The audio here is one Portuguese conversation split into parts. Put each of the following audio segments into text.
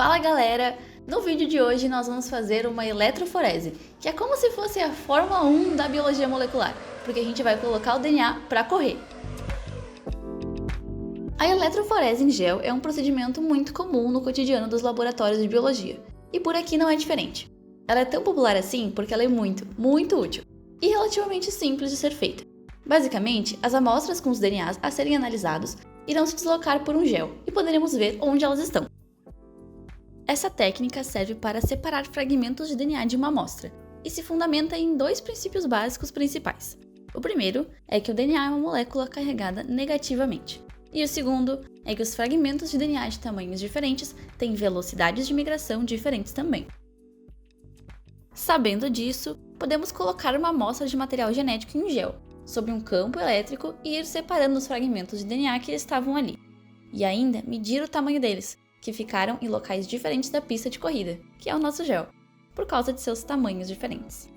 Fala galera! No vídeo de hoje nós vamos fazer uma eletroforese, que é como se fosse a Fórmula 1 da biologia molecular, porque a gente vai colocar o DNA para correr. A eletroforese em gel é um procedimento muito comum no cotidiano dos laboratórios de biologia, e por aqui não é diferente. Ela é tão popular assim porque ela é muito útil, e relativamente simples de ser feita. Basicamente, as amostras com os DNAs a serem analisados irão se deslocar por um gel e poderemos ver onde elas estão. Essa técnica serve para separar fragmentos de DNA de uma amostra e se fundamenta em dois princípios básicos principais. O primeiro é que o DNA é uma molécula carregada negativamente, e o segundo é que os fragmentos de DNA de tamanhos diferentes têm velocidades de migração diferentes também. Sabendo disso, podemos colocar uma amostra de material genético em gel, sobre um campo elétrico e ir separando os fragmentos de DNA que estavam ali, e ainda medir o tamanho deles, que ficaram em locais diferentes da pista de corrida, que é o nosso gel, por causa de seus tamanhos diferentes.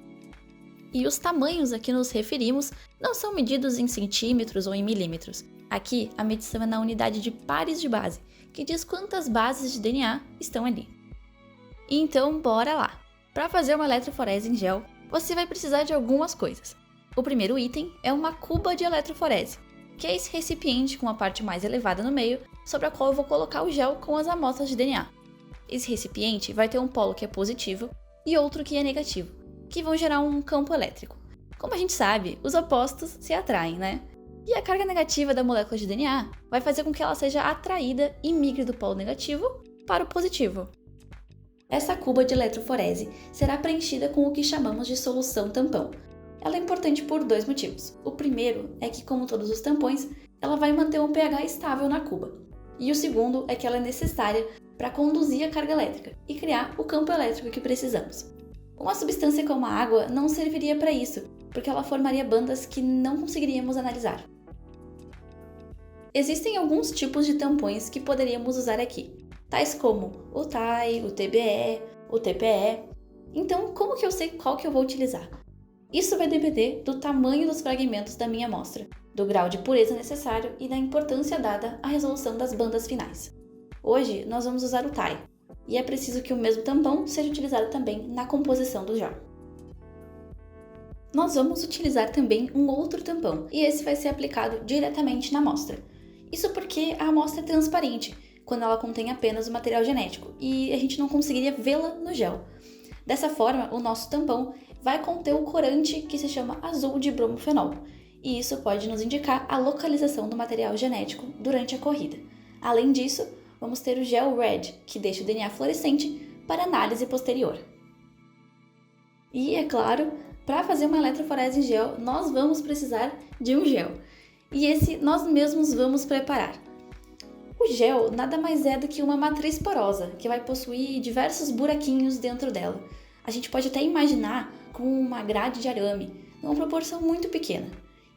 E os tamanhos a que nos referimos não são medidos em centímetros ou em milímetros. Aqui, a medição é na unidade de pares de base, que diz quantas bases de DNA estão ali. E então, bora lá! Para fazer uma eletroforese em gel, você vai precisar de algumas coisas. O primeiro item é uma cuba de eletroforese, que é esse recipiente com a parte mais elevada no meio, sobre a qual eu vou colocar o gel com as amostras de DNA. Esse recipiente vai ter um polo que é positivo e outro que é negativo, que vão gerar um campo elétrico. Como a gente sabe, os opostos se atraem, né? E a carga negativa da molécula de DNA vai fazer com que ela seja atraída e migre do polo negativo para o positivo. Essa cuba de eletroforese será preenchida com o que chamamos de solução tampão. Ela é importante por dois motivos. O primeiro é que, como todos os tampões, ela vai manter um pH estável na cuba. E o segundo é que ela é necessária para conduzir a carga elétrica e criar o campo elétrico que precisamos. Uma substância como a água não serviria para isso, porque ela formaria bandas que não conseguiríamos analisar. Existem alguns tipos de tampões que poderíamos usar aqui, tais como o TAI, o TBE, o TPE. Então, como que eu sei qual que eu vou utilizar? Isso vai depender do tamanho dos fragmentos da minha amostra, do grau de pureza necessário e da importância dada à resolução das bandas finais. Hoje, nós vamos usar o TAI, e é preciso que o mesmo tampão seja utilizado também na composição do gel. Nós vamos utilizar também um outro tampão, e esse vai ser aplicado diretamente na amostra. Isso porque a amostra é transparente, quando ela contém apenas o material genético, e a gente não conseguiria vê-la no gel. Dessa forma, o nosso tampão vai conter o corante que se chama azul de bromofenol, e isso pode nos indicar a localização do material genético durante a corrida. Além disso, vamos ter o gel Red, que deixa o DNA fluorescente para análise posterior. E, é claro, para fazer uma eletroforese em gel, nós vamos precisar de um gel, e esse nós mesmos vamos preparar. O gel nada mais é do que uma matriz porosa, que vai possuir diversos buraquinhos dentro dela. A gente pode até imaginar como uma grade de arame, numa proporção muito pequena.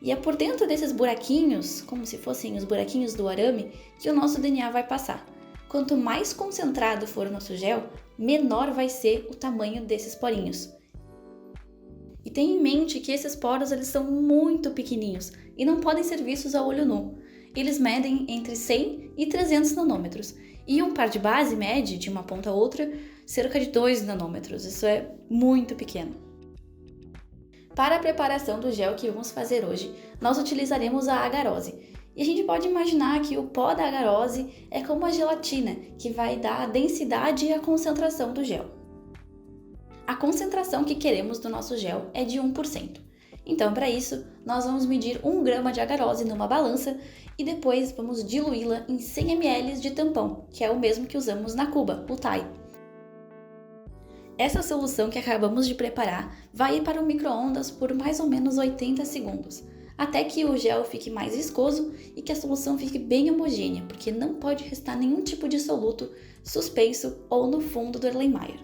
E é por dentro desses buraquinhos, como se fossem os buraquinhos do arame, que o nosso DNA vai passar. Quanto mais concentrado for o nosso gel, menor vai ser o tamanho desses porinhos. E tenha em mente que esses poros eles são muito pequenininhos e não podem ser vistos a olho nu. Eles medem entre 100 e 300 nanômetros, e um par de base mede, de uma ponta a outra, cerca de 2 nanômetros. Isso é muito pequeno. Para a preparação do gel que vamos fazer hoje, nós utilizaremos a agarose. E a gente pode imaginar que o pó da agarose é como a gelatina, que vai dar a densidade e a concentração do gel. A concentração que queremos do nosso gel é de 1%. Então, para isso, nós vamos medir 1 grama de agarose numa balança e depois vamos diluí-la em 100 ml de tampão, que é o mesmo que usamos na cuba, o TAI. Essa solução que acabamos de preparar vai ir para o micro-ondas por mais ou menos 80 segundos, até que o gel fique mais viscoso e que a solução fique bem homogênea, porque não pode restar nenhum tipo de soluto suspenso ou no fundo do Erlenmeyer.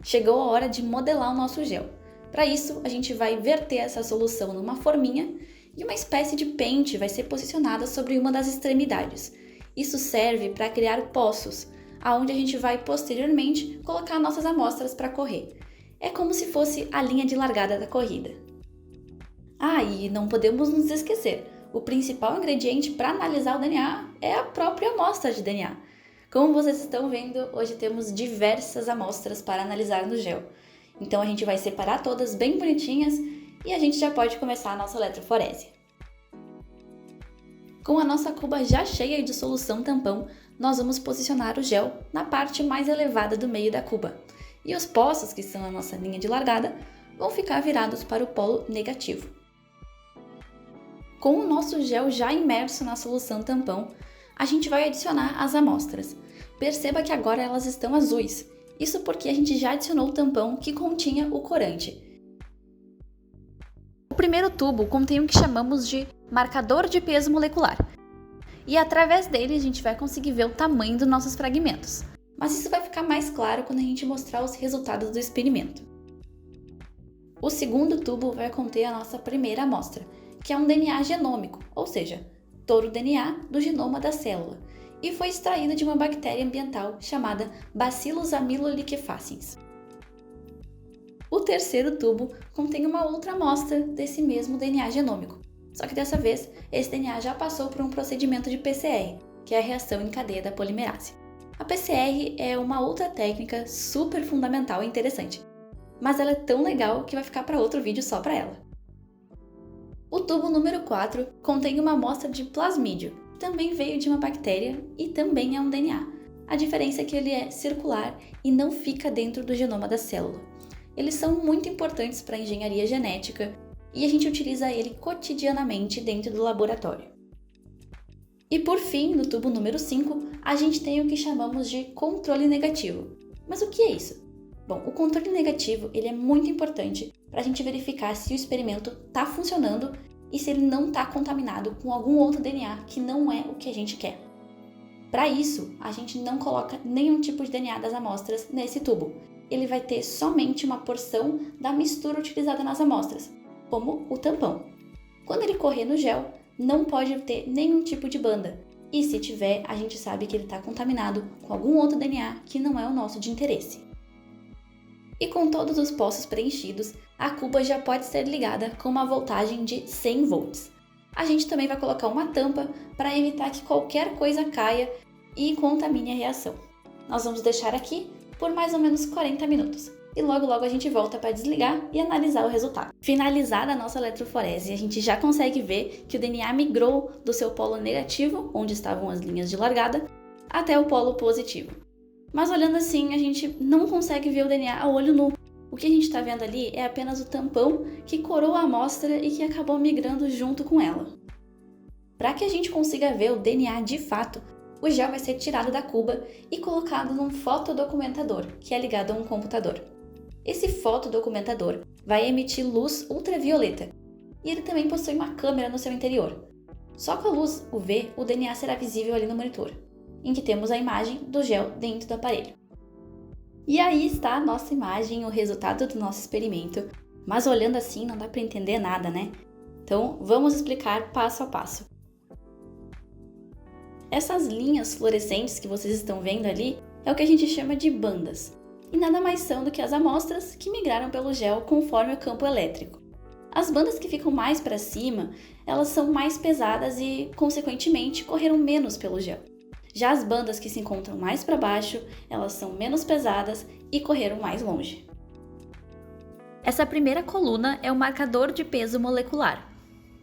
Chegou a hora de modelar o nosso gel. Para isso, a gente vai verter essa solução numa forminha e uma espécie de pente vai ser posicionada sobre uma das extremidades. Isso serve para criar poços, aonde a gente vai posteriormente colocar nossas amostras para correr. É como se fosse a linha de largada da corrida. E não podemos nos esquecer, o principal ingrediente para analisar o DNA é a própria amostra de DNA. Como vocês estão vendo, hoje temos diversas amostras para analisar no gel. Então a gente vai separar todas bem bonitinhas e a gente já pode começar a nossa eletroforese. Com a nossa cuba já cheia de solução tampão, nós vamos posicionar o gel na parte mais elevada do meio da cuba. E os poços, que são a nossa linha de largada, vão ficar virados para o polo negativo. Com o nosso gel já imerso na solução tampão, a gente vai adicionar as amostras. Perceba que agora elas estão azuis. Isso porque a gente já adicionou o tampão que continha o corante. O primeiro tubo contém o que chamamos de marcador de peso molecular. E através dele a gente vai conseguir ver o tamanho dos nossos fragmentos. Mas isso vai ficar mais claro quando a gente mostrar os resultados do experimento. O segundo tubo vai conter a nossa primeira amostra, que é um DNA genômico, ou seja, todo o DNA do genoma da célula, e foi extraído de uma bactéria ambiental chamada Bacillus amyloliquefaciens. O terceiro tubo contém uma outra amostra desse mesmo DNA genômico, só que dessa vez esse DNA já passou por um procedimento de PCR, que é a reação em cadeia da polimerase. A PCR é uma outra técnica super fundamental e interessante, mas ela é tão legal que vai ficar para outro vídeo só para ela. O tubo número 4 contém uma amostra de plasmídio, que também veio de uma bactéria e também é um DNA. A diferença é que ele é circular e não fica dentro do genoma da célula. Eles são muito importantes para a engenharia genética e a gente utiliza ele cotidianamente dentro do laboratório. E por fim, no tubo número 5, a gente tem o que chamamos de controle negativo. Mas o que é isso? Bom, o controle negativo ele é muito importante para a gente verificar se o experimento está funcionando e se ele não está contaminado com algum outro DNA que não é o que a gente quer. Para isso, a gente não coloca nenhum tipo de DNA das amostras nesse tubo. Ele vai ter somente uma porção da mistura utilizada nas amostras, como o tampão. Quando ele correr no gel, não pode ter nenhum tipo de banda. E se tiver, a gente sabe que ele está contaminado com algum outro DNA que não é o nosso de interesse. E com todos os poços preenchidos, a cuba já pode ser ligada com uma voltagem de 100 volts. A gente também vai colocar uma tampa para evitar que qualquer coisa caia e contamine a reação. Nós vamos deixar aqui por mais ou menos 40 minutos. E logo a gente volta para desligar e analisar o resultado. Finalizada a nossa eletroforese, a gente já consegue ver que o DNA migrou do seu polo negativo, onde estavam as linhas de largada, até o polo positivo. Mas olhando assim, a gente não consegue ver o DNA a olho nu. O que a gente está vendo ali é apenas o tampão que corou a amostra e que acabou migrando junto com ela. Para que a gente consiga ver o DNA de fato, o gel vai ser tirado da cuba e colocado num fotodocumentador, que é ligado a um computador. Esse fotodocumentador vai emitir luz ultravioleta e ele também possui uma câmera no seu interior. Só com a luz UV, o DNA será visível ali no monitor, em que temos a imagem do gel dentro do aparelho. E aí está a nossa imagem, o resultado do nosso experimento, mas olhando assim não dá para entender nada, né? Então vamos explicar passo a passo. Essas linhas fluorescentes que vocês estão vendo ali é o que a gente chama de bandas, e nada mais são do que as amostras que migraram pelo gel conforme o campo elétrico. As bandas que ficam mais para cima, elas são mais pesadas e, consequentemente, correram menos pelo gel. Já as bandas que se encontram mais para baixo, elas são menos pesadas e correram mais longe. Essa primeira coluna é o marcador de peso molecular.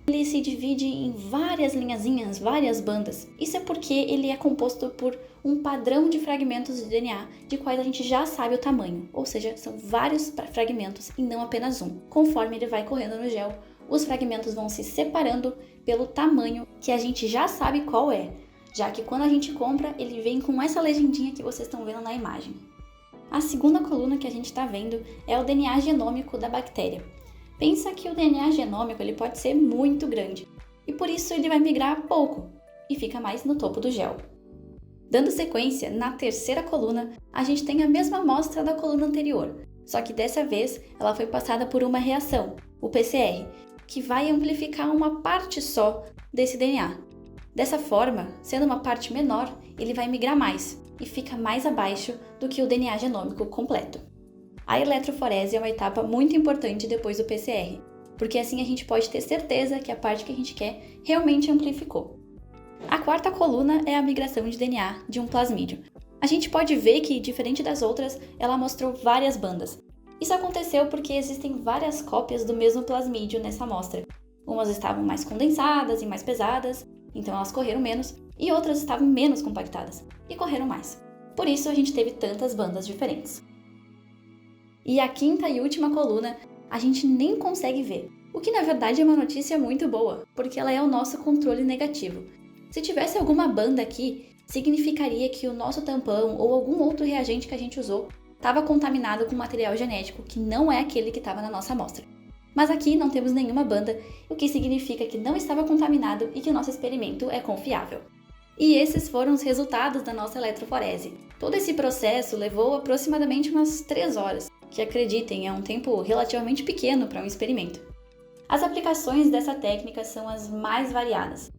Ele se divide em várias linhazinhas, várias bandas. Isso é porque ele é composto por um padrão de fragmentos de DNA, de quais a gente já sabe o tamanho, ou seja, são vários fragmentos e não apenas um. Conforme ele vai correndo no gel, os fragmentos vão se separando pelo tamanho que a gente já sabe qual é, já que quando a gente compra, ele vem com essa legendinha que vocês estão vendo na imagem. A segunda coluna que a gente está vendo é o DNA genômico da bactéria. Pensa que o DNA genômico ele pode ser muito grande, e por isso ele vai migrar pouco, e fica mais no topo do gel. Dando sequência, na terceira coluna, a gente tem a mesma amostra da coluna anterior, só que dessa vez ela foi passada por uma reação, o PCR, que vai amplificar uma parte só desse DNA. Dessa forma, sendo uma parte menor, ele vai migrar mais, e fica mais abaixo do que o DNA genômico completo. A eletroforese é uma etapa muito importante depois do PCR, porque assim a gente pode ter certeza que a parte que a gente quer realmente amplificou. A quarta coluna é a migração de DNA de um plasmídio. A gente pode ver que, diferente das outras, ela mostrou várias bandas. Isso aconteceu porque existem várias cópias do mesmo plasmídio nessa amostra. Umas estavam mais condensadas e mais pesadas, então elas correram menos, e outras estavam menos compactadas e correram mais. Por isso a gente teve tantas bandas diferentes. E a quinta e última coluna a gente nem consegue ver, o que na verdade é uma notícia muito boa, porque ela é o nosso controle negativo. Se tivesse alguma banda aqui, significaria que o nosso tampão ou algum outro reagente que a gente usou estava contaminado com material genético que não é aquele que estava na nossa amostra. Mas aqui não temos nenhuma banda, o que significa que não estava contaminado e que o nosso experimento é confiável. E esses foram os resultados da nossa eletroforese. Todo esse processo levou aproximadamente umas 3 horas, que acreditem, é um tempo relativamente pequeno para um experimento. As aplicações dessa técnica são as mais variadas.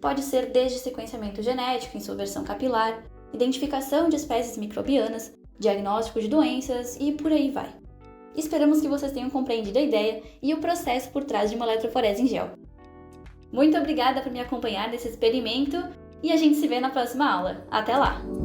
Pode ser desde sequenciamento genético em sua versão capilar, identificação de espécies microbianas, diagnóstico de doenças e por aí vai. Esperamos que vocês tenham compreendido a ideia e o processo por trás de uma eletroforese em gel. Muito obrigada por me acompanhar nesse experimento e a gente se vê na próxima aula. Até lá!